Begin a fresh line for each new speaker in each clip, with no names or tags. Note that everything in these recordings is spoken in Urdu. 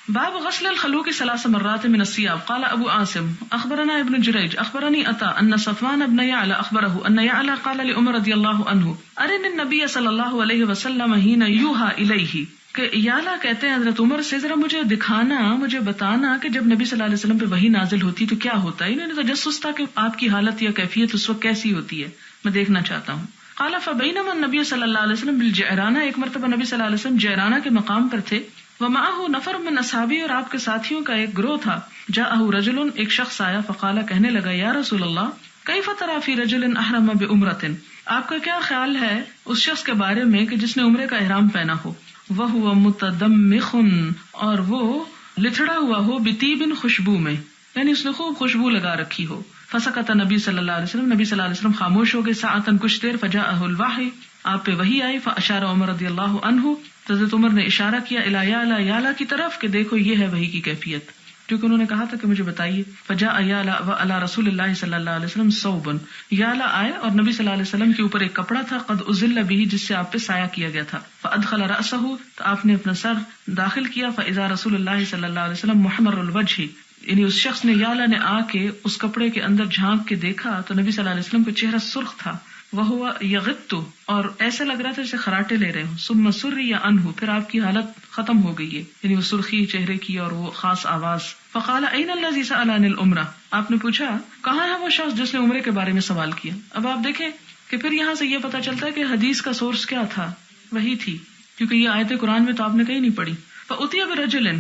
باب غسل الخلوق 3 مرات من الثياب. قال ابو عاصم اخبرنا ابن جريج اخبرني عطاء ان صفوان بن يعلى اخبره ان يعلى قال لعمر رضي الله عنه ارن النبي صلى الله عليه وسلم حين يوحى اليه. کہ یعلا کہتے ہیں حضرت عمر سے ذرا مجھے دکھانا، مجھے بتانا کہ جب نبی صلی اللہ علیہ وسلم پہ وحی نازل ہوتی تو کیا ہوتا ہے. انہوں نے تجسس تھا کہ آپ کی حالت یا کیفیت اس وقت کیسی ہوتی ہے، میں دیکھنا چاہتا ہوں. قال فبينما النبي صلی اللہ علیہ وسلم بالجعرانہ، ایک مرتبہ نبی صلی اللہ علیہ وسلم جعرانہ کے مقام پر تھے. ومعه نفر من اصحابہ، اور آپ کے ساتھیوں کا ایک گروہ تھا. جاءه رجل، ایک شخص آیا. فقال، کہنے لگا، یا رسول اللہ کیف ترى في رجل احرم بعمرة، آپ کا کیا خیال ہے اس شخص کے بارے میں کہ جس نے عمرے کا احرام پہنا ہو. وهو متدمخ، اور وہ لتڑا ہوا ہو، بطیب، خوشبو میں، یعنی اس نے خوب خوشبو لگا رکھی ہو. فسکت نبی صلی اللہ علیہ وسلم، نبی صلی اللہ علیہ وسلم خاموش ہو گئے. ساعتاً، کچھ دیر. فجاءه الوحی، آپ پہ وحی آئی. فاشار عمر رضی اللہ عنہ، حضرت عمر نے اشارہ کیا الی یعلا، یعلا کی طرف کہ دیکھو یہ ہے وحی کی کیفیت، کیونکہ انہوں نے کہا تھا کہ مجھے بتائیے. فجاء یعلا وعلی رسول اللہ صلی اللہ علیہ وسلم ثوب، یعلا آئے اور نبی صلی اللہ علیہ وسلم کے اوپر ایک کپڑا تھا. قد اذل به، جس سے آپ پہ سایہ کیا گیا تھا. فادخل رأسه، تو آپ نے اپنا سر داخل کیا. فاذا رسول اللہ صلی اللہ علیہ وسلم محمر الوجہ، یعنی اس شخص نے، یعلا نے آ کے اس کپڑے کے اندر جھانک کے دیکھا تو نبی صلی اللہ علیہ وسلم کا چہرہ سرخ تھا. وہو یغط، اور ایسا لگ رہا تھا جیسے خراٹے لے رہے ہوں. ثم سری عنہ، پھر آپ کی حالت ختم ہو گئی ہے، یعنی وہ سرخی چہرے کی اور وہ خاص آواز. فقال این الذی سأل عن العمرہ، آپ نے پوچھا کہاں ہے وہ شخص جس نے عمرے کے بارے میں سوال کیا. اب آپ دیکھیں کہ پھر یہاں سے یہ پتا چلتا ہے کہ حدیث کا سورس کیا تھا، وہی تھی، کیونکہ یہ آیت قرآن میں تو آپ نے کہیں نہیں پڑھی. فأتی برجل،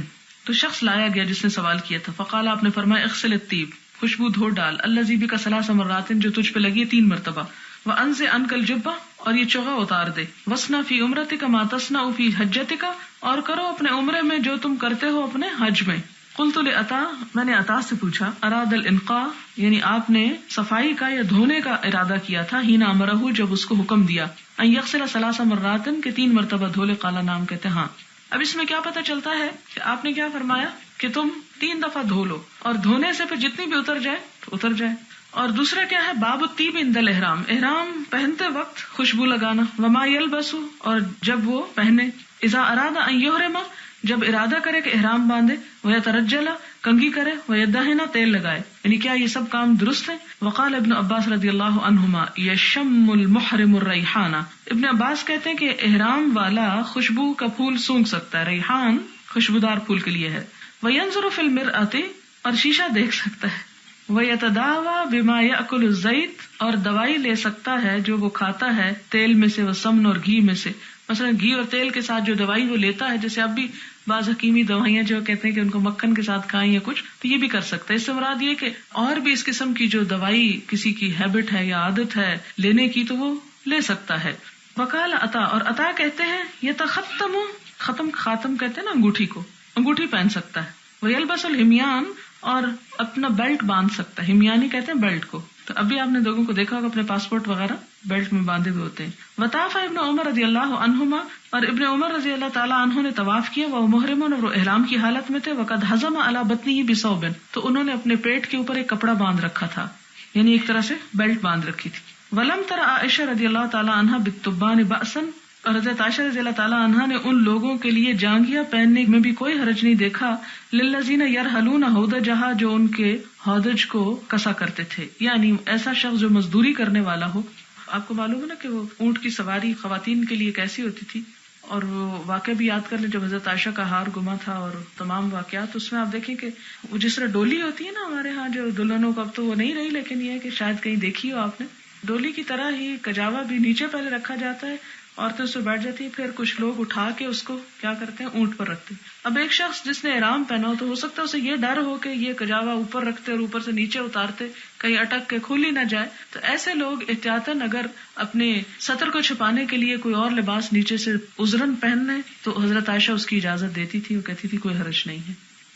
تو شخص لایا گیا جس نے سوال کیا تھا. فقال، آپ نے فرمایا، اغسل الطیب، خوشبو دھو ڈال. الذی بک 3 مرات، جو تجھ پہ لگی 3 مرتبہ. وانزع عنک الجبہ، اور یہ چوغا اتار دے. وصنع فی عمرتک ما تصنع فی حجتک، اور کرو اپنے عمرے میں جو تم کرتے ہو اپنے حج میں. قلت لعطا، میں نے عطا سے پوچھا، اراد الانقاء، یعنی آپ نے صفائی کا یا دھونے کا ارادہ کیا تھا. حین امرہ، جب اس کو حکم دیا. ان یغسل 3 مرات، کہ 3 مرتبہ دھو لے. قال نام، کہتے ہاں. اب اس میں کیا پتہ چلتا ہے کہ آپ نے کیا فرمایا کہ تم 3 دفعہ دھو لو، اور دھونے سے پھر جتنی بھی اتر جائے تو اتر جائے. اور دوسرا کیا ہے، باب الطیب عند الاحرام، احرام پہنتے وقت خوشبو لگانا. وما یلبس، اور جب وہ پہنے. اذا اراد ان یحرم، جب ارادہ کرے کہ احرام باندھے. ویترجل، کنگھی کرے. ویدہن، تیل لگائے. یعنی کیا یہ سب کام درست ہیں. وقال ابن عباس رضی اللہ عنہما یشم المحرم الریحانہ، ابن عباس کہتے ہیں کہ احرام والا خوشبو کا پھول سونگھ سکتا ہے. ریحان خوشبودار پھول کے لیے ہے. وینظر فی المرآۃ، اور شیشہ دیکھ سکتا ہے. وَيَتَدَاوَى بِمَا يَأْكُلُ الزَّيْتَ، اور دوائی لے سکتا ہے جو وہ کھاتا ہے تیل میں سے. وسمن، اور گھی میں سے. مثلا گھی اور تیل کے ساتھ جو دوائی وہ لیتا ہے، جیسے اب بھی بعض حکیمی دوائیاں جو کہتے ہیں کہ ان کو مکھن کے ساتھ کھائیں یا کچھ، تو یہ بھی کر سکتا ہے. اس سے مراد یہ کہ اور بھی اس قسم کی جو دوائی کسی کی ہیبٹ ہے یا عادت ہے لینے کی، تو وہ لے سکتا ہے. وقال عطا، اور عطا کہتے ہیں یتختم، ختم خاتم کہتے ہیں نا انگوٹھی کو، انگوٹھی پہن سکتا ہے. ویلبس الہمیان، اور اپنا بیلٹ باندھ سکتا ہے. ہمیانی کہتے ہیں بیلٹ کو. تو ابھی آپ نے لوگوں کو دیکھا ہوگا اپنے پاسپورٹ وغیرہ بیلٹ میں باندھے ہوئے ہوتے ہیں. وطاف ابن عمر رضی اللہ عنہما، اور ابن عمر رضی اللہ تعالیٰ عنہ نے طواف کیا. وہ محرم، اور وہ احرام کی حالت میں تھے. وقد حزم علی بطنہ بثوب، تو انہوں نے اپنے پیٹ کے اوپر ایک کپڑا باندھ رکھا تھا، یعنی ایک طرح سے بیلٹ باندھ رکھی تھی. ولم تر عائشہ رضی اللہ تعالیٰ عنہ بالتبان بأسا، اور حضرت عائشہ رضی اللہ تعالیٰ عنہ نے ان لوگوں کے لیے جانگیاں پہننے میں بھی کوئی حرج نہیں دیکھا. للذین یرحلون ہودجہا، جو ان کے ہودج کو کسا کرتے تھے، یعنی ایسا شخص جو مزدوری کرنے والا ہو. آپ کو معلوم ہے نا کہ وہ اونٹ کی سواری خواتین کے لیے کیسی ہوتی تھی، اور وہ واقعہ بھی یاد کر لیں جب حضرت عائشہ کا ہار گما تھا اور تمام واقعات. اس میں آپ دیکھیں کہ وہ جس طرح ڈولی ہوتی ہے نا ہمارے ہاں جو دلہنوں کو، اب تو وہ نہیں رہی، لیکن یہ ہے کہ شاید کہیں دیکھی ہو آپ نے، ڈولی کی طرح ہی کجاوا بھی نیچے پہلے رکھا جاتا ہے، عورتیں اس پہ بیٹھ جاتی ہیں، پھر کچھ لوگ اٹھا کے اس کو کیا کرتے ہیں، اونٹ پر رکھتے ہیں. اب ایک شخص جس نے احرام پہنا ہو تو ہو سکتا ہے اسے یہ ڈر ہو کہ یہ کجاوا اوپر رکھتے اور اوپر سے نیچے اتارتے کہیں اٹک کے کھل ہی نہ جائے. تو ایسے لوگ احتیاطاً اگر اپنے سطر کو چھپانے کے لیے کوئی اور لباس نیچے سے عذراً پہن لیں تو حضرت عائشہ اس کی اجازت دیتی تھی، وہ کہتی تھی کوئی حرج نہیں ہے.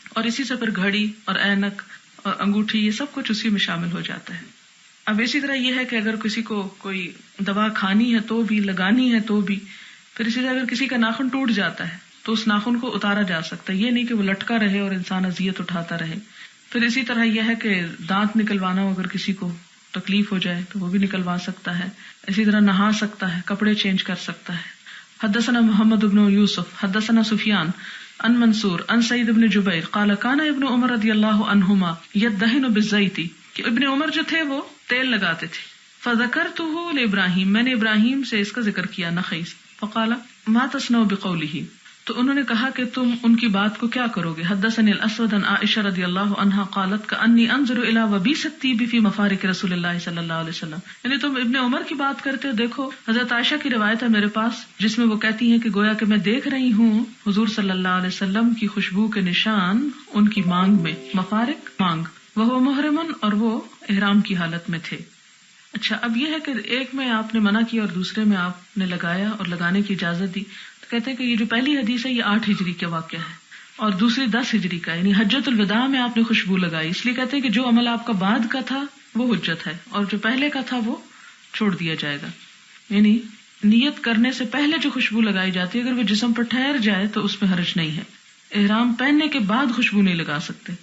اور اسی سے پھر گھڑی اور اینک اور انگوٹھی، یہ سب کچھ اسی میں شامل ہو جاتا ہے. اب اسی طرح یہ ہے کہ اگر کسی کو کوئی دوا کھانی ہے تو بھی، لگانی ہے تو بھی. پھر اسی طرح اگر کسی کا ناخن ٹوٹ جاتا ہے تو اس ناخن کو اتارا جا سکتا ہے، یہ نہیں کہ وہ لٹکا رہے اور انسان اذیت اٹھاتا رہے. پھر اسی طرح یہ ہے کہ دانت نکلوانا ہو، اگر کسی کو تکلیف ہو جائے تو وہ بھی نکلوا سکتا ہے. اسی طرح نہا سکتا ہے، کپڑے چینج کر سکتا ہے. حدثنا محمد بن یوسف حدثنا سفیان عن منصور عن سعید بن جبیر قال کان ابن عمر رضی اللہ عنہما یدہن بالزیت، کہ ابن عمر جو تھے وہ تیل لگاتے تھے. فذکرتہ لابراہیم، میں نے ابراہیم سے اس کا ذکر کیا نخی سے. فقال ما تصنع بقولہ، تو انہوں نے کہا کہ تم ان کی بات کو کیا کرو گے. حدثني الاسود عن عائشہ رضی اللہ عنہا قالت کانی انظر الى وبیس الطیب فی مفارق رسول اللہ صلی اللہ علیہ وسلم، یعنی تم ابن عمر کی بات کرتے ہو. دیکھو حضرت عائشہ کی روایت ہے میرے پاس جس میں وہ کہتی ہیں کہ گویا کہ میں دیکھ رہی ہوں حضور صلی اللہ علیہ وسلم کی خوشبو کے نشان ان کی مانگ میں. مفارق مانگ، وہ محرمن، اور وہ احرام کی حالت میں تھے. اچھا، اب یہ ہے کہ ایک میں آپ نے منع کیا اور دوسرے میں آپ نے لگایا اور لگانے کی اجازت دی. کہتے ہیں کہ یہ جو پہلی حدیث ہے یہ 8 ہجری کا واقعہ ہے اور دوسری 10 ہجری کا، یعنی حجۃ الوداع میں آپ نے خوشبو لگائی. اس لیے کہتے ہیں کہ جو عمل آپ کا بعد کا تھا وہ حجت ہے اور جو پہلے کا تھا وہ چھوڑ دیا جائے گا. یعنی نیت کرنے سے پہلے جو خوشبو لگائی جاتی ہے اگر وہ جسم پر ٹھہر جائے تو اس میں حرج نہیں ہے. احرام پہننے کے بعد خوشبو نہیں لگا سکتے.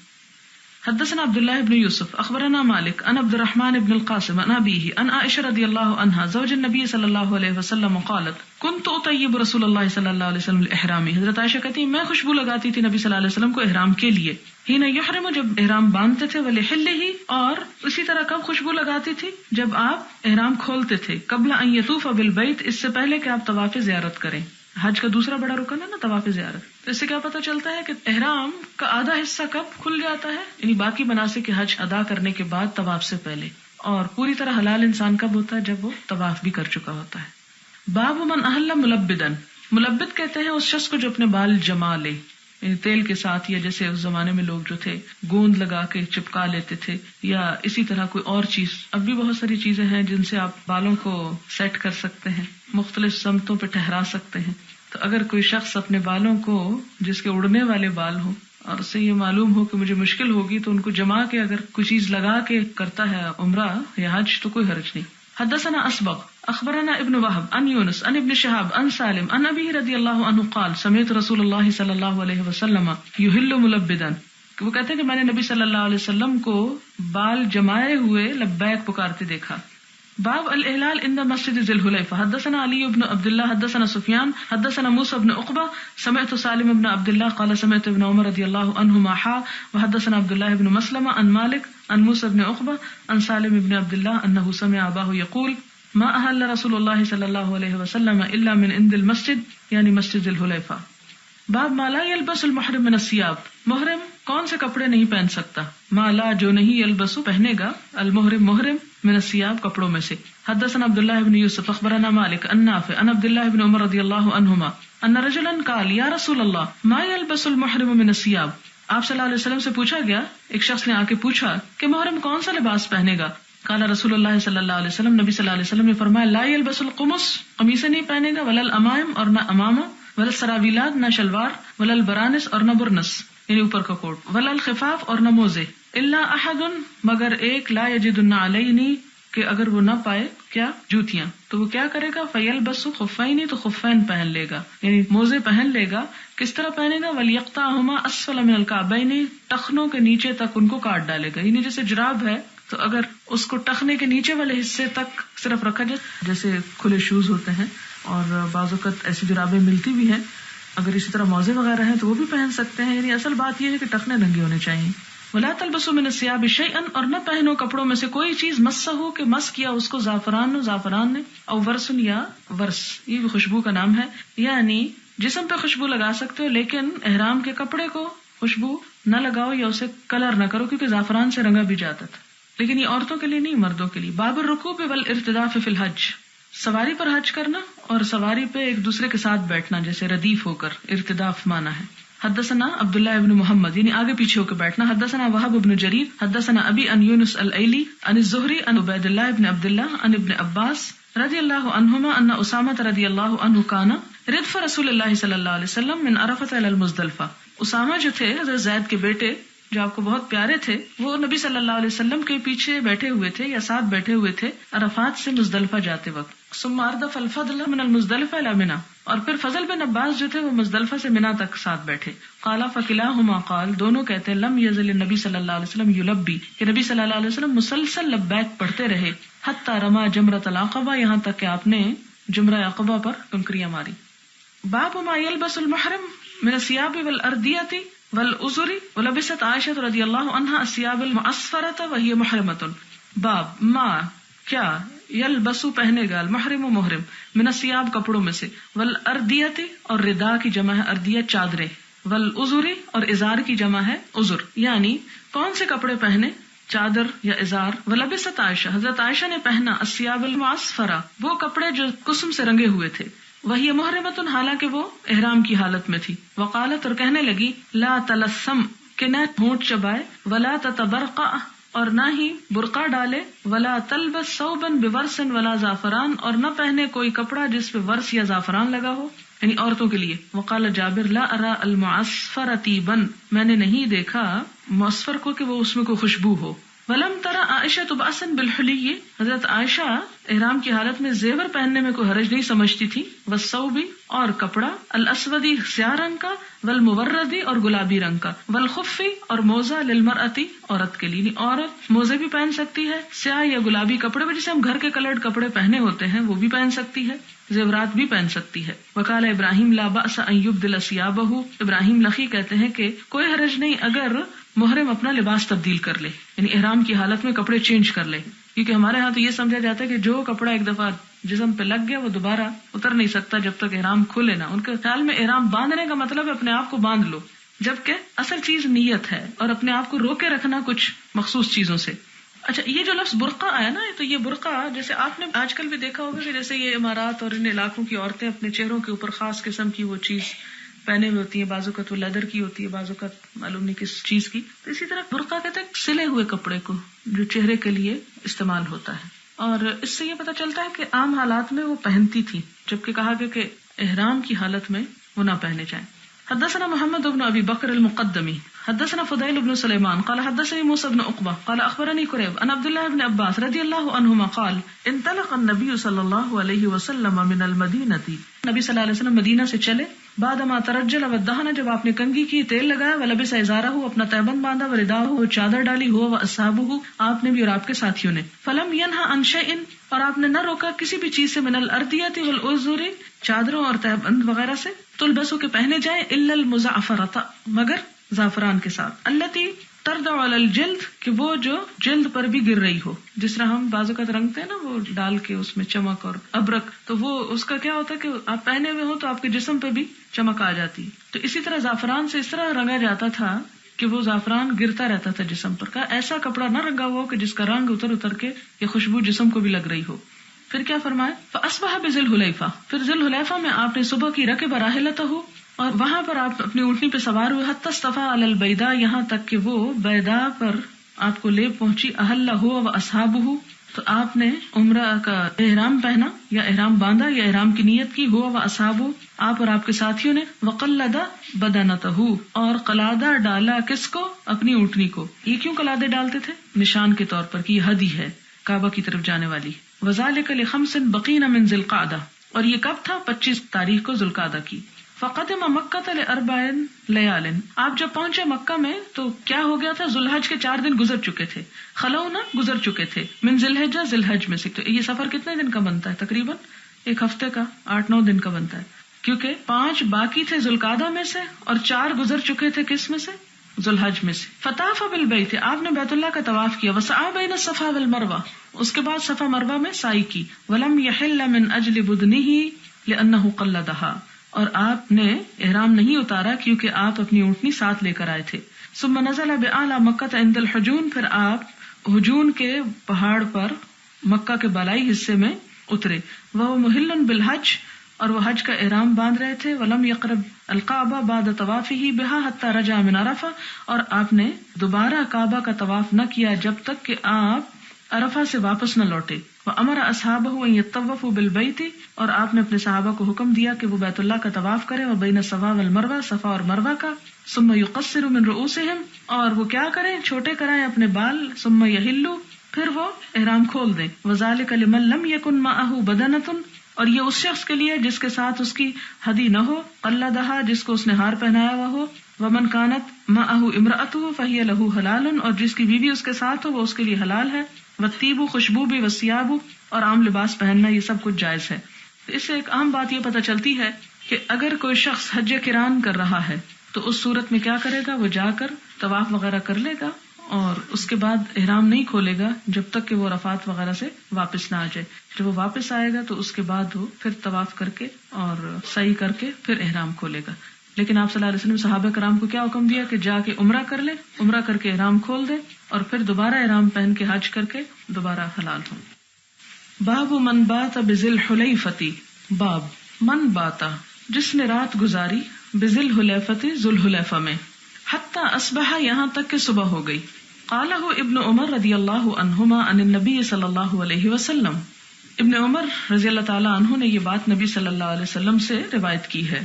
حدثنا عبداللہ ابن یوسف اخبرنا مالک عن عبد الرحمن ابن القاسم عن ابیہ عن عائشہ رضی اللہ عنہا زوج النبی صلی اللہ علیہ وسلم قالت کنت اطیب رسول اللہ صلی اللہ علیہ وسلم الاحرامی. حضرت عائشہ کہتی ہیں میں خوشبو لگاتی تھی نبی صلی اللہ علیہ وسلم کو احرام کے لیے. حین یحرم، جب احرام باندھتے تھے، ولحلہ، اور اسی طرح کب خوشبو لگاتی تھی جب آپ احرام کھولتے تھے، قبل ان یطوف بالبیت، اس سے پہلے کہ آپ طواف زیارت کریں. حج کا دوسرا بڑا رکن ہے نا طواف زیارت. تو اس سے کیا پتہ چلتا ہے کہ احرام کا آدھا حصہ کب کھل جاتا ہے، یعنی باقی مناسک حج ادا کرنے کے بعد طواف سے پہلے. اور پوری طرح حلال انسان کب ہوتا ہے جب وہ طواف بھی کر چکا ہوتا ہے. باب من احل ملبدن، ملبد کہتے ہیں اس شخص کو جو اپنے بال جما لے، یعنی تیل کے ساتھ، یا جیسے اس زمانے میں لوگ جو تھے گوند لگا کے چپکا لیتے تھے، یا اسی طرح کوئی اور چیز. اب بھی بہت ساری چیزیں ہیں جن سے آپ بالوں کو سیٹ کر سکتے ہیں، مختلف سمتوں پہ ٹھہرا سکتے ہیں. تو اگر کوئی شخص اپنے بالوں کو، جس کے اڑنے والے بال ہوں اور اسے یہ معلوم ہو کہ مجھے مشکل ہوگی، تو ان کو جما کے اگر کوئی چیز لگا کے کرتا ہے عمرہ یا حج تو کوئی حرج نہیں. حدثنا اسبغ اخبرنا ابن وهب عن يونس عن ابن شهاب عن سالم عن ابي رضی اللہ عنہ قال سمعت رسول اللہ صلی اللہ علیہ وسلم يهل ملبدا. وہ کہتے ہیں کہ میں نے نبی صلی اللہ علیہ وسلم کو بال جمائے ہوئے لبیک پکارتے دیکھا. باب الاحلال عند مسجد ذی الحلیفہ. حدثنا علی بن عبد اللہ حدثنا سفیان حدثنا موسى بن عقبہ سمعت سالم بن عبد اللہ قال سمعت ابن عمر رضی اللہ عنہما وحدثنا عبد الله بن مسلمہ عن مالک عن موسى بن عقبہ عن سالم بن عبد اللہ انه سمع اباه يقول ما احل رسول اللہ صلی اللہ علیہ وسلم الا من عند المسجد، یعنی مسجد ذی الحلیفہ. باب ما لا يلبس المحرم من الثياب، محرم کون سے کپڑے نہیں پہن سکتا. ما لا، جو نہیں، يلبس پہنے گا، المحرم محرم، من الثياب کپڑوں میں سے. حدثنا عبداللہ بن یوسف اخبرنا مالک عن نافع عن عبداللہ بن عمر رضی اللہ عنہما ان رجلا قال یا رسول اللہ ما يلبس المحرم من الثياب. آپ صلی اللہ علیہ وسلم سے پوچھا گیا، ایک شخص نے آ کے پوچھا کہ محرم کون سا لباس پہنے گا. قال رسول اللہ صلی اللہ علیہ وسلم، نبی صلی اللہ علیہ وسلم نے فرمایا لا يلبس القمص، قمیصیں نہیں پہنے گا، ولا الامائم، اور نہ امامہ، ولا السراویلات، نہ شلوار، ولا البرانس، اور نہ برنس، یعنی اوپر کا کوٹ، ولا الخفاف، اور نہ موزے، الا احد، مگر ایک، لا یجد النعلین، کہ اگر وہ نہ پائے کیا، جوتیاں، تو وہ کیا کرے گا، فیلبس خفین، تو خفین پہن لے گا، یعنی موزے پہن لے گا. کس طرح پہنے گا، ولیقطعہما اسفل من الکعبین، ٹخنوں کے نیچے تک ان کو کاٹ ڈالے گا. یعنی جیسے جراب ہے تو اگر اس کو ٹخنے کے نیچے والے حصے تک صرف رکھا جائے، جیسے کھلے شوز ہوتے ہیں اور بعض اوقات ایسی جرابیں ملتی بھی ہیں، اگر اسی طرح موزے وغیرہ ہیں تو وہ بھی پہن سکتے ہیں. یعنی اصل بات یہ ہے کہ ٹخنے ننگے ہونے چاہیے. ولا تلبسوا من الثياب شيئا، اور نہ پہنو کپڑوں میں سے کوئی چیز مسہ ہو کہ مس کیا اس کو زعفران نے، او ورس، یا ورس، یہ بھی خوشبو کا نام ہے. یعنی جسم پہ خوشبو لگا سکتے ہو لیکن احرام کے کپڑے کو خوشبو نہ لگاؤ یا اسے کلر نہ کرو، کیونکہ زعفران سے رنگا بھی جاتا تھا. لیکن یہ عورتوں کے لیے نہیں، مردوں کے لیے. باب الرکوب والارتداف فی الحج، سواری پر حج کرنا اور سواری پہ ایک دوسرے کے ساتھ بیٹھنا، جیسے ردیف ہو کر، ارتداف مانا ہے. حدثنا عبداللہ ابن محمد، یعنی آگے پیچھے ہو کے بیٹھنا. حدثنا وہب ابن جریر حدثنا ابی عن یونس الایلی عن الزہری عن عبید اللہ ابن عبداللہ عن ابن عباس رضی اللہ عنہما ان اسامہ رضی اللہ عنہ کانا ردف رسول اللہ صلی اللہ علیہ وسلم من عرفۃ الی المزدلفہ. اسامہ جو تھے حضرت زید کے بیٹے، جو آپ کو بہت پیارے تھے، وہ نبی صلی اللہ علیہ وسلم کے پیچھے بیٹھے ہوئے تھے یا ساتھ بیٹھے ہوئے تھے عرفات سے مزدلفہ جاتے وقت. ثم اردف الفضل من المزدلفہ الی منی، اور پھر فضل بن عباس جو تھے وہ مزدلفہ سے منی تک ساتھ بیٹھے. قال فکلاہما قال، دونوں کہتے ہیں لم یزل النبی صلی اللہ علیہ وسلم یلبی، کہ نبی صلی اللہ علیہ وسلم مسلسل لبیک پڑھتے رہے، حتی رما جمرۃ العقبہ، یہاں تک کہ آپ نے جمرہ عقبہ پر کنکریاں ماری. باب ما یلبس المحرم من الثياب والأردية والأزر ولبست عائشة رضی اللہ عنہا الثياب المعصفرة وهي محرمة. باب ما کیا یلبسو پہنے گا المحرم و محرم من الثياب کپڑوں میں سے والاردیة اور ردا کی جمع ہے اردیہ چادریں والازر اور ازار کی جمع ہے ازر یعنی کون سے کپڑے پہنے چادر یا ازار. ولبست عائشہ حضرت عائشہ نے پہنا الثياب المعصفرة وہ کپڑے جو کسم سے رنگے ہوئے تھے. وہی محرمۃ حالانکہ وہ احرام کی حالت میں تھی. وقالت اور کہنے لگی لا تلثم کہ نہ ہونٹ چبائے ولا تتبرقع اور نہ ہی برقع ڈالے ولا تلبس ثوبا بورس ولا زعفران اور نہ پہنے کوئی کپڑا جس پہ ورس یا زعفران لگا ہو یعنی عورتوں کے لیے. وقال جابر لا ارى المعصفر طيبا میں نے نہیں دیکھا معصفر کو کہ وہ اس میں کوئی خوشبو ہو. ولم ترى عائشة بأسا بالحلي حضرت عائشہ احرام کی حالت میں زیور پہننے میں کوئی حرج نہیں سمجھتی تھی. والثوب اور کپڑا الاسودی سیاہ رنگ کا والموردی اور گلابی رنگ کا والخف اور موزہ للمرأتی عورت کے لیے عورت موزے بھی پہن سکتی ہے سیاہ یا گلابی کپڑے میں جسے ہم گھر کے کلرڈ کپڑے پہنے ہوتے ہیں وہ بھی پہن سکتی ہے زیورات بھی پہن سکتی ہے. وقال ابراہیم لا بأس ان يبدل ثيابه ابراہیم لخی کہتے ہیں کہ کوئی حرج نہیں اگر محرم اپنا لباس تبدیل کر لے یعنی احرام کی حالت میں کپڑے چینج کر لے کیونکہ ہمارے ہاں تو یہ سمجھا جاتا ہے کہ جو کپڑا ایک دفعہ جسم پہ لگ گیا وہ دوبارہ اتر نہیں سکتا جب تک احرام کھلے نہ. ان کے خیال میں احرام باندھنے کا مطلب ہے اپنے آپ کو باندھ لو جبکہ اصل چیز نیت ہے اور اپنے آپ کو روکے رکھنا کچھ مخصوص چیزوں سے. اچھا یہ جو لفظ برقع آیا نا تو یہ برقع جیسے آپ نے آج کل بھی دیکھا ہوگا کہ جیسے یہ امارات اور ان علاقوں کی عورتیں اپنے چہروں کے اوپر خاص قسم کی وہ چیز پہنے ہوئی ہوتی ہے بعض اوقات وہ لیدر کی ہوتی ہے بعض اوقات معلوم نہیں کس چیز کی. تو اسی طرح برقع کہتے ہیں سلے ہوئے کپڑے کو جو چہرے کے لیے استعمال ہوتا ہے اور اس سے یہ پتہ چلتا ہے کہ عام حالات میں وہ پہنتی تھی جبکہ کہا گیا کہ احرام کی حالت میں وہ نہ پہنے جائیں. حدثنا محمد بن ابي بكر المقدمي حدثنا فضيل بن سليمان قال حدثني موسى بن عقبة قال اخبرني كريب عن عبد الله بن عباس رضي الله عنهما قال انطلق النبي صلى الله عليه وسلم من المدينة نبی صلی اللہ علیہ وسلم مدینہ سے چلے بعد ما ترجل ودهن جب آپ نے کنگھی کی تیل لگایا ولبس ازارہ اپنا تہبند باندھا ورداہ چادر ڈالی ہوا واصحابہ آپ نے بھی اور آپ کے ساتھیوں نے. فلم ينهى عن شيء اور آپ نے نہ روکا کسی بھی چیز سے من الاردیۃ والازر چادروں اور تہبند وغیرہ سے تلبسو کے پہنے جائیں الا المزعفرۃ مگر زعفران کے ساتھ التی تردع علی الجلد کہ وہ جو جلد پر بھی گر رہی ہو جس طرح ہم بعض اوقات رنگتے ہیں نا وہ ڈال کے اس میں چمک اور ابرک تو وہ اس کا کیا ہوتا ہے کہ آپ پہنے ہوئے ہو تو آپ کے جسم پہ بھی چمک آ جاتی. تو اسی طرح زعفران سے اس طرح رنگا جاتا تھا کہ وہ زعفران گرتا رہتا تھا جسم پر. کا ایسا کپڑا نہ رنگا ہوا کہ جس کا رنگ اتر اتر کے یہ خوشبو جسم کو بھی لگ رہی ہو. پھر کیا فرمایا فاصبح بذی الحلیفہ پھر ذی الحلیفہ میں آپ نے صبح کی رکب راحلتہ اور وہاں پر آپ اپنی اونٹنی پہ سوار ہوئے حتی اصطفى علی البیضاء یہاں تک کہ وہ بیضاء پر آپ کو لے پہنچی احل هو واصحابہ تو آپ نے عمرہ کا احرام پہنا یا احرام باندھا یا احرام کی نیت کی ہوا واصحابہ آپ اور آپ کے ساتھیوں نے وقلد بدنتہ اور قلادہ ڈالا کس کو اپنی اونٹنی کو. یہ کیوں قلادے ڈالتے تھے نشان کے طور پر کہ یہ ہدی ہے کعبہ کی طرف جانے والی. وذالک لخمس بقین من ذی القعدہ اور یہ کب تھا 25 تاریخ کو ذی القعدہ کی. فقدم مکہ لاربع لیال آپ جب پہنچے مکہ میں تو کیا ہو گیا تھا ذو الحج کے 4 دن گزر چکے تھے خلونا گزر چکے تھے من ذی الحجہ ذی الحج میں سے. تو یہ سفر کتنے دن کا بنتا ہے تقریباً 1 ہفتے کا 8-9 دن کا بنتا ہے کیونکہ 5 باقی تھے ذو القعدہ میں سے اور 4 گزر چکے تھے کس میں سے ذو الحج میں سے. فطاف بالبیت آپ نے بیت اللہ کا طواف کیا وسعی بین الصفا والمروہ اس کے بعد صفا مروہ میں سعی کی. ولم یحل من اجل بدنہ لانہ قلدہا اور آپ نے احرام نہیں اتارا کیونکہ آپ اپنی اونٹنی ساتھ لے کر آئے تھے. ثم نزل باعلی مکہ عند الحجون پھر آپ حجون کے پہاڑ پر مکہ کے بالائی حصے میں اترے. وہ محل بالحج اور وہ حج کا احرام باندھ رہے تھے. ولم یقرب الکعبہ بعد طوافہ بہا حتی رجع من عرفہ اور آپ نے دوبارہ کعبہ کا طواف نہ کیا جب تک کہ آپ عرفہ سے واپس نہ لوٹے. وامر اصحابہ ان یطوفوا بالبیت اور آپ نے اپنے صحابہ کو حکم دیا کہ وہ بیت اللہ کا طواف کریں اور بین الصفا والمروہ صفا اور مروہ کا. ثم یقصر من رؤوسہم اور وہ کیا کریں چھوٹے کرائیں اپنے بال. ثم یحلوا پھر وہ احرام کھول دیں. وذالک لمن لم یکن معہ بدنۃ اور یہ اس شخص کے لیے جس کے ساتھ اس کی ہدی نہ ہو قلدہا جس کو اس نے ہار پہنایا ہوا ہو. ومن کانت معہ امرأتہ فہی لہ حلال اور جس کی بیوی اس کے ساتھ ہو وہ اس کے لیے حلال ہے. والطیب خوشبو بھی والثیاب اور عام لباس پہننا یہ سب کچھ جائز ہے. اس سے ایک اہم بات یہ پتہ چلتی ہے کہ اگر کوئی شخص حج قران کر رہا ہے تو اس صورت میں کیا کرے گا؟ وہ جا کر طواف وغیرہ کر لے گا اور اس کے بعد احرام نہیں کھولے گا جب تک کہ وہ عرفات وغیرہ سے واپس نہ آ جائے. جب وہ واپس آئے گا تو اس کے بعد وہ پھر طواف کر کے اور سعی کر کے پھر احرام کھولے گا. لیکن آپ صلی اللہ علیہ وسلم صحابہ کرام کو کیا حکم دیا کہ جا کے عمرہ کر لے، عمرہ کر کے احرام کھول دے اور پھر دوبارہ احرام پہن کے حج کر کے دوبارہ حلال ہو. باب من بات بذی الحلیفۃ، باب من باتا جس نے رات گزاری بذی الحلیفۃ ذو الحلیفہ میں، حتی اصبح یہاں تک کہ صبح ہو گئی. قالہ ابن عمر رضی اللہ عنہما عن النبی صلی اللہ علیہ وسلم، ابن عمر رضی اللہ تعالی عنہ نے یہ بات نبی صلی اللہ علیہ وسلم سے روایت کی ہے.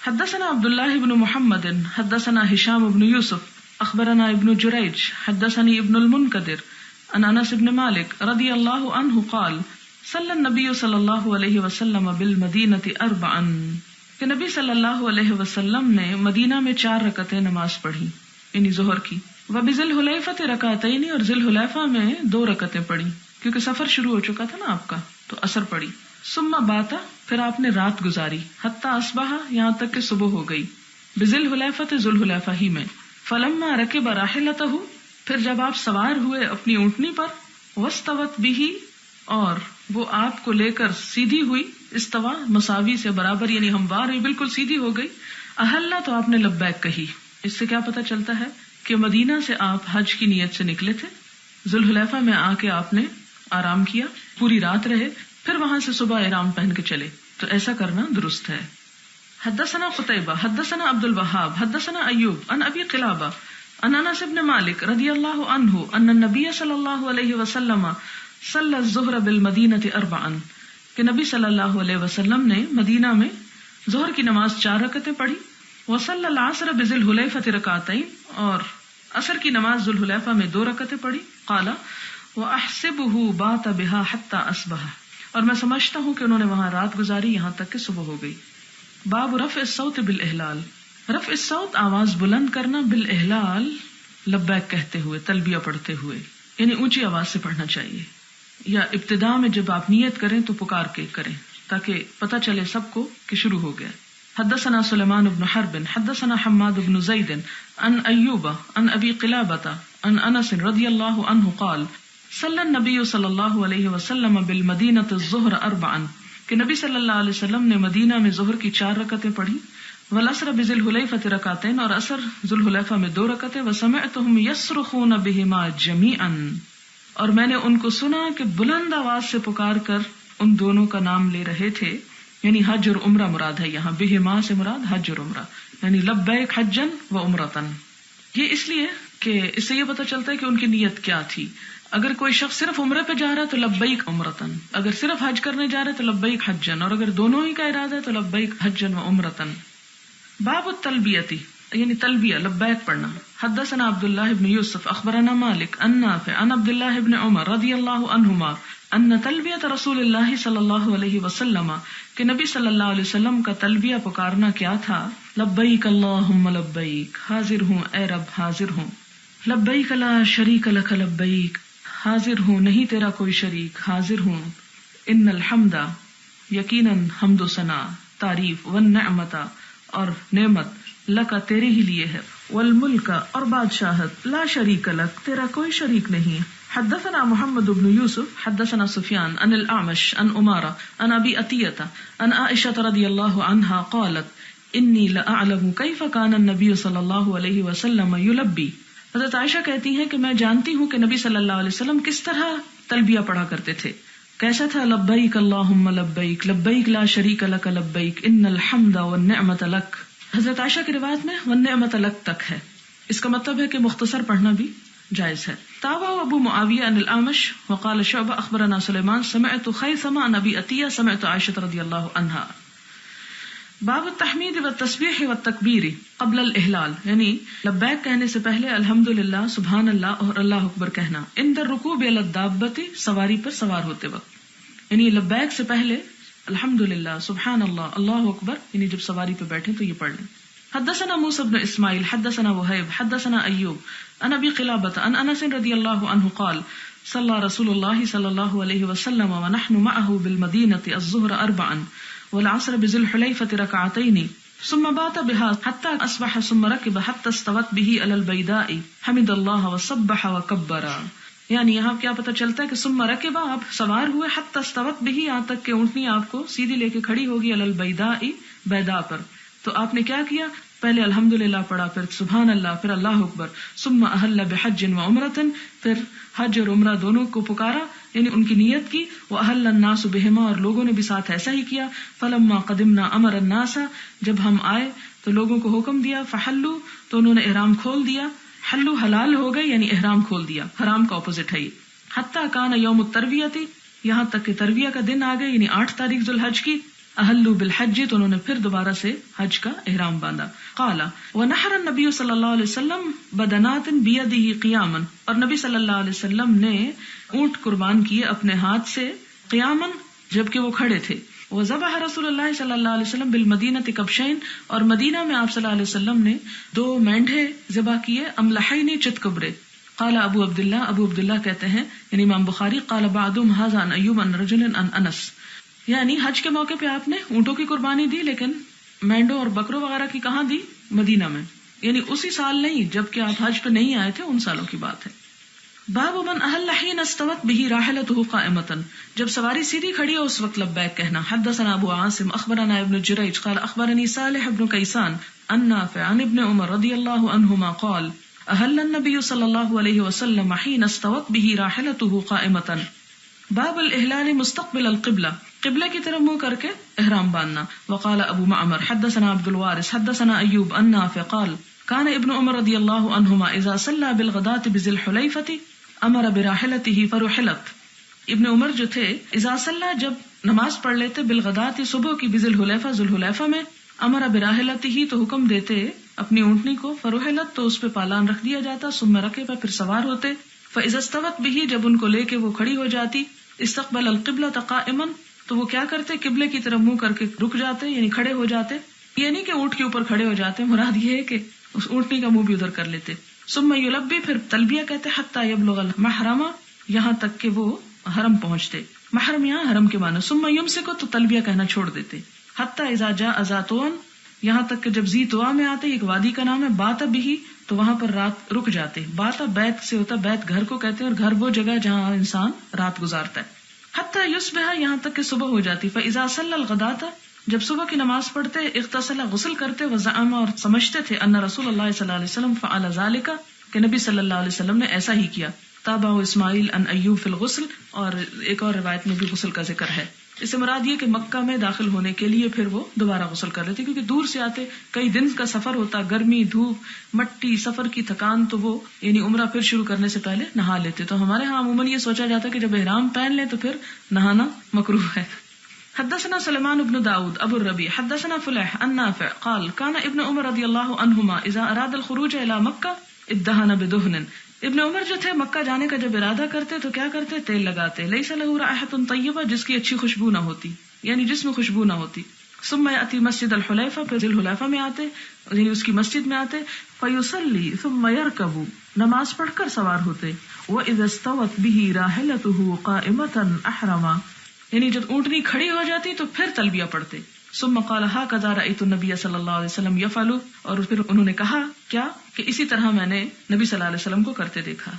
حدثنا عبداللہ بن محمد حدثنا ہشام بن یوسف اخبرنا ابن جریج حدثنی ابن المنکدر عن انس بن مالک رضی اللہ عنہ قال صلی النبی صلی اللہ علیہ وسلم بالمدینۃ اربعا، کہ نبی صلی اللہ علیہ وسلم نے مدینہ میں 4 رکعتیں نماز پڑھی یعنی ظہر کی. وبذی الحلیفۃ رکعتین، اور ذی الحلیفہ میں 2 رکعتیں پڑھی کیونکہ سفر شروع ہو چکا تھا نا آپ کا تو اثر پڑی. ثم باتا، پھر آپ نے رات گزاری، حتی اصبح یہاں تک کہ صبح ہو گئی، بذی الحلیفۃ ذو الحلیفہ ہی میں. فلما رکب راحلتہ، پھر جب آپ سوار ہوئے اپنی اونٹنی پر، واستوت بہ، اور وہ آپ کو لے کر سیدھی ہوئی، استوا مساوی سے برابر یعنی ہموار ہوئی، بالکل سیدھی ہو گئی. احلّا، تو آپ نے لبیک کہی. اس سے کیا پتہ چلتا ہے کہ مدینہ سے آپ حج کی نیت سے نکلے تھے، ذو الحلیفہ میں آ کے آپ نے آرام کیا، پوری رات رہے، پھر وہاں سے صبح احرام پہن کے چلے، تو ایسا کرنا درست ہے. حدثنا قتیبہ حدثنا عبد الوہاب حدثنا ایوب عن ابی قلابہ عن انس بن مالک رضی اللہ عنہ ان النبی صلی اللہ علیہ وسلم صلی الظہر بالمدینۃ اربعا، کہ نبی صلی اللہ علیہ وسلم نے مدینہ میں ظہر کی نماز 4 رکعتیں پڑھی. وصلی العصر بذی الحلیفۃ رکعتین، اور عصر کی نماز ذو الحلیفہ میں 2 رکعتیں پڑھی. قال واحسبہ بات بہا حتی اصبح، اور میں سمجھتا ہوں کہ انہوں نے وہاں رات گزاری یہاں تک کہ صبح ہو گئی. باب رفع الصوت بالاحلال، رفع الصوت آواز بلند کرنا، بالاحلال لبیک کہتے ہوئے، تلبیہ پڑھتے ہوئے، یعنی اونچی آواز سے پڑھنا چاہیے، یا ابتدا میں جب آپ نیت کریں تو پکار کے کریں تاکہ پتہ چلے سب کو کہ شروع ہو گیا. حدثنا سلیمان بن حرب حدثنا حماد بن زید عن ایوب عن ابی قلابۃ عن انس رضی اللہ عنہ قال صلی النبی صلی اللہ علیہ وسلم بالمدینۃ الظہر اربعا، کہ نبی صلی اللہ علیہ وسلم نے مدینہ میں ظہر کی 4 رکعتیں پڑھی. والعصر بذی الحلیفۃ رکعتین، اور عصر ذو الحلیفہ میں 2 رکعتیں. وسمعتهم یصرخون بہما جمیعا، اور میں نے ان کو سنا کہ بلند آواز سے پکار کر ان دونوں کا نام لے رہے تھے، یعنی حج اور عمرہ مراد ہے یہاں، بہما سے مراد حج اور عمرہ، یعنی لبیک حجا و عمرتن. یہ اس لیے کہ اس سے یہ پتہ چلتا ہے کہ ان کی نیت کیا تھی. اگر کوئی شخص صرف عمرے پہ جا رہا ہے تو لبیک عمرتن، اگر صرف حج کرنے جا رہا ہے تو لبیک حجن، اور اگر دونوں ہی کا ارادہ ہے تو لبیک حجن و عمرتن. باب التلبیتی، یعنی تلبیہ لبیک پڑھنا. حدثنا عبداللہ بن یوسف اخبرنا مالک عن نافع عن عبداللہ بن عمر رضی اللہ عنہما ان تلبیۃ رسول اللہ صلی اللہ علیہ وسلم، کہ نبی صلی اللہ علیہ وسلم کا تلبیہ پکارنا کیا تھا؟ لبیک اللہم لبیک، حاضر ہوں اے رب حاضر ہوں. لبیک لا شریک لک لبیک، حاضر ہوں نہیں تیرا کوئی شریک، حاضر ہوں. ان الحمد، یقیناً حمد و ثنا، تعریف، والنعمت، اور نعمت، لکا تیرے ہی لیے ہے، والملک، اور بادشاہت، لا شریک لک تیرا کوئی شریک نہیں. حدثنا محمد بن یوسف حدثنا سفیان عن الاعمش عن عمارہ عن ابی عطیہ عن عائشہ رضی اللہ عنہا قالت انی لاعلم کیف کان النبی صلی اللہ علیہ وسلم یلبی. حضرت عائشہ کہتی ہیں کہ میں جانتی ہوں کہ نبی صلی اللہ علیہ وسلم کس طرح تلبیہ پڑھا کرتے تھے. کیسا تھا؟ لبیک اللہم لبیک، لبیک لا شریک لک لبیک، ان الحمد والنعمت لک. حضرت عائشہ کی روایت میں والنعمت لک تک ہے، اس کا مطلب ہے کہ مختصر پڑھنا بھی جائز ہے. تابع ابو معاویہ عن الاعمش وقال شعبہ اخبرنا سلیمان سمعت خیثمہ عن ابی عطیہ سمعت عائشہ رضی اللہ عنہا. باب التحمید والتسبیح والتکبیر قبل الاحلال، یعنی لبیک کہنے سے پہلے الحمدللہ، سبحان اللہ اور اللہ اکبر کہنا. عند الرکوب علی الدابۃ، سواری پر سوار ہوتے وقت، یعنی لبیک سے پہلے الحمدللہ، سبحان اللہ، اللہ اکبر، یعنی جب سواری پہ بیٹھے تو یہ پڑھ لیں. حدثنا موسى بن اسماعیل حدثنا وهيب حدثنا ایوب عن ابی قلابۃ عن انس رضی اللہ عنہ قال صلی رسول اللہ صلی اللہ علیہ وسلم ونحن معه بالمدینۃ الظہر اربعا والعصر بذي الحليفة ركعتين ثم بات بها حتى أصبح ثم ركب حتى استوت به على البيداء حمد الله وسبح وكبر. یعنی یہاں کیا پتہ چلتا ہے کہ ثم ركب، آپ سوار ہوئے، حتى استوت به، یہاں تک کہ اونٹنی آپ کو سیدھی لے کے کھڑی ہوگی، على البيداء، بیدا پر. تو آپ نے کیا کیا؟ پہلے الحمدللہ پڑھا، پھر سبحان اللہ، پھر اللہ اکبر. ثم احل بحج وعمرۃ، پھر حج اور عمرہ دونوں کو پکارا، یعنی ان کی نیت کی. واحل الناس بہما، اور لوگوں نے بھی ساتھ ایسا ہی کیا. فلما قدمنا امر الناس، جب ہم آئے تو لوگوں کو حکم دیا. فحلوا، تو انہوں نے احرام کھول دیا. حلو حلال ہو گئے، یعنی احرام کھول دیا، حرام کا اپوزٹ ہے یہ. حتی کان یوم الترویہ، یہاں تک کہ ترویہ کا دن آ گئے، یعنی 8 تاریخ ذو الحج کی. احلوا بالحج، تو انہوں نے پھر دوبارہ سے حج کا احرام باندھا. قال ونحر النبی صلی اللہ علیہ وسلم بدنات بیدہ قیاما، اور نبی صلی اللہ علیہ وسلم نے اونٹ قربان کیے اپنے ہاتھ سے، قیاما، جبکہ وہ کھڑے تھے. وذبح رسول اللہ صلی اللہ علیہ وسلم بالمدینہ کبشین، اور مدینہ میں آپ صلی اللہ علیہ وسلم نے 2 مینڈھے ذبح کیے، املحین، چتکبرے. قال ابو عبداللہ کہتے ہیں یعنی امام بخاری، قال بعضهم هذا عن ایوب عن رجل عن انس، یعنی حج کے موقع پہ آپ نے اونٹوں کی قربانی دی، لیکن مینڈوں اور بکروں وغیرہ کی کہاں دی؟ مدینہ میں، یعنی اسی سال نہیں جبکہ آپ حج پہ نہیں آئے تھے، ان سالوں کی بات ہے. باب من احل حين استوت به راحلته قائمة، جب سواری سیدھی کھڑی ہو اس وقت لبیک کہنا. حدثنا ابو عاصم اخبرنا ابن جریج قال اخبرني صالح بن كيسان عن نافع عن ابن عمر رضي الله عنهما قال احل النبي صلى الله عليه وسلم حين استوت به راحلته قائمة. باب الاحلال مستقبل القبلہ، قبلہ کی طرف منہ کر کے احرام باندھنا. وقال ابو معمر حدثنا عبد الوارث حدثنا ایوب عن نافع قال كان ابن عمر رضی اللہ عنہما اذا صلى بالغداة بذي الحلیفة امر براحلته فرحلت. ابن عمر جو تھے، اذا صلی، جب نماز پڑھ لیتے، بالغداة، صبح کی، بذی الحلیفہ، ذو الحلیفہ میں، امر براحلته، تو حکم دیتے اپنی اونٹنی کو، فرحلت، تو اس پہ پالان رکھ دیا جاتا، ثم رکب، پھر سوار ہوتے. فاذا استوت به، جب ان کو لے کے وہ کھڑی ہو جاتی، استقبل القبلۃ قائما، تو وہ کیا کرتے؟ قبلے کی طرف منہ کر کے رک جاتے، یعنی کھڑے ہو جاتے. یہ نہیں کہ اونٹ کے اوپر کھڑے ہو جاتے، مراد یہ ہے کہ اس اونٹنی کا منہ بھی ادھر کر لیتے. ثم یلبی، پھر تلبیہ کہتے، حتی یبلغ المحرم، یہاں تک کہ وہ حرم پہنچتے. محرم یہاں حرم کے معنی. ثم یمسک، تو تلبیہ کہنا چھوڑ دیتے. حتی اذا جاء ذاتون، یہاں تک کہ جب ذی طوا میں آتے، ایک وادی کا نام ہے، بات بھی، تو وہاں پر رات رک جاتے. بات بیت سے ہوتا ہے، بیت گھر کو کہتے ہیں، اور گھر وہ جگہ جہاں انسان رات گزارتا ہے. حتی یصبح، یہاں تک کہ صبح ہو جاتی. فاذا صلی الغداۃ، جب صبح کی نماز پڑھتے، اغتسل، غسل کرتے، وزعم، اور سمجھتے تھے، ان رسول اللہ صلی اللہ علیہ وسلم فعل ذلك، کہ نبی صلی اللہ علیہ وسلم نے ایسا ہی کیا. تابع اسماعیل عن ایوب فی الغسل، اور ایک اور روایت میں بھی غسل کا ذکر ہے. اس سے مراد یہ کہ مکہ میں داخل ہونے کے لیے پھر وہ دوبارہ غسل کر لیتے، کیونکہ دور سے آتے، کئی دن کا سفر ہوتا، گرمی، دھوپ، مٹی، سفر کی تھکان، تو وہ یعنی عمرہ پھر شروع کرنے سے پہلے نہا لیتے. تو ہمارے ہاں عموماً یہ سوچا جاتا ہے کہ جب احرام پہن لیں تو پھر نہانا مکروہ ہے. حدثنا سلمان بن داود ابو الربیع حدثنا فلیح عن نافع قال كان ابن عمر رضی اللہ عنہما اذا اراد الخروج الى مکہ ادہن بدہن. ابن عمر جو تھے مکہ جانے کا جب ارادہ کرتے تو کیا کرتے؟ تیل لگاتے. لیس له رائحۃ طیبہ، جس کی اچھی خوشبو نہ ہوتی، یعنی جس میں خوشبو نہ ہوتی. ثم یأتی مسجد الحلیفہ، پھر ذی الحلیفہ میں آتے، یعنی اس کی مسجد میں آتے. فیصلی ثم یرکب، نماز پڑھ کر سوار ہوتے. وإذا استوت به راحلته قائمة احرما، یعنی جب اونٹنی کھڑی ہو جاتی تو پھر تلبیہ پڑھتے. ثم قال هكذا رأيت النبي صلی اللہ علیہ وسلم يفعل، اور پھر انہوں نے کہا کیا کہ اسی طرح میں نے نبی صلی اللہ علیہ وسلم کو کرتے دیکھا.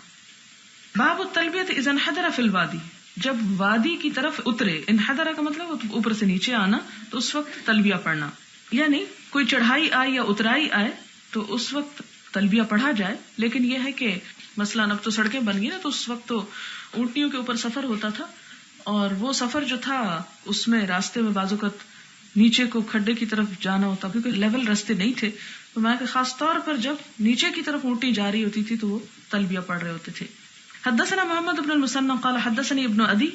باب التلبیۃ اذا انحدر فی الوادی، جب وادی کی طرف اترے، انحدر کا مطلب اوپر سے نیچے آنا، تو اس وقت تلبیہ پڑھنا. یعنی کوئی چڑھائی آئے یا اترائی آئے تو اس وقت تلبیہ پڑھا جائے. لیکن یہ ہے کہ مثلاً اب تو سڑکیں بن گئی نا، تو اس وقت تو اونٹنیوں کے اوپر سفر ہوتا تھا، اور وہ سفر جو تھا اس میں راستے میں بعض اوقات نیچے کو کھڈے کی طرف جانا ہوتا، کیونکہ لیول راستے نہیں تھے. تو میں کہ خاص طور پر جب نیچے کی طرف اونٹنی جا رہی ہوتی تھی تو وہ تلبیہ پڑھ رہے ہوتے تھے. حدثنا محمد بن المثنى قال حدثني ابن ادی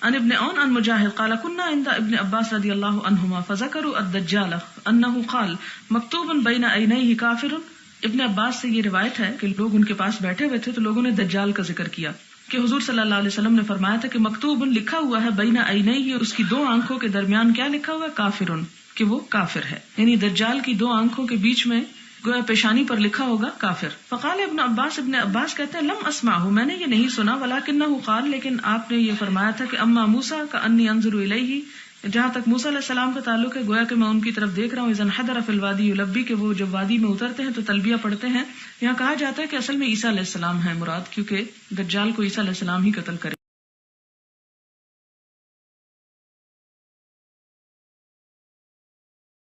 عن ابن عون عن مجاہد قال كنا عند ابن عباس رضی اللہ عنہما فذكروا الدجال انه قال مكتوب بين عينيه كافر. ابن عباس سے یہ روایت ہے کہ لوگ ان کے پاس بیٹھے ہوئے تھے تو لوگوں نے دجال کا ذکر کیا کہ حضور صلی اللہ علیہ وسلم نے فرمایا تھا کہ مکتوب لکھا ہوا ہے بین عینیہ، اس کی 2 آنکھوں کے درمیان کیا لکھا ہوا ہے؟ کافرن، کہ وہ کافر ہے. یعنی دجال کی 2 آنکھوں کے بیچ میں گویا پیشانی پر لکھا ہوگا کافر. فقال ابن عباس کہتے ہیں لم اسمعہ، میں نے یہ نہیں سنا، ولکنہ قال، لیکن آپ نے یہ فرمایا تھا کہ اما موسیٰ کانی انظر الیہ، جہاں تک موسیٰ علیہ السلام کا تعلق ہے، گویا کہ میں ان کی طرف دیکھ رہا ہوں، اذا انحدر فی الوادی یلبی، کہ وہ جب وادی میں اترتے ہیں تو تلبیہ پڑھتے ہیں. یہاں کہا جاتا ہے کہ اصل میں عیسیٰ علیہ السلام ہیں مراد، کیونکہ دجال کو عیسیٰ علیہ السلام ہی قتل کرے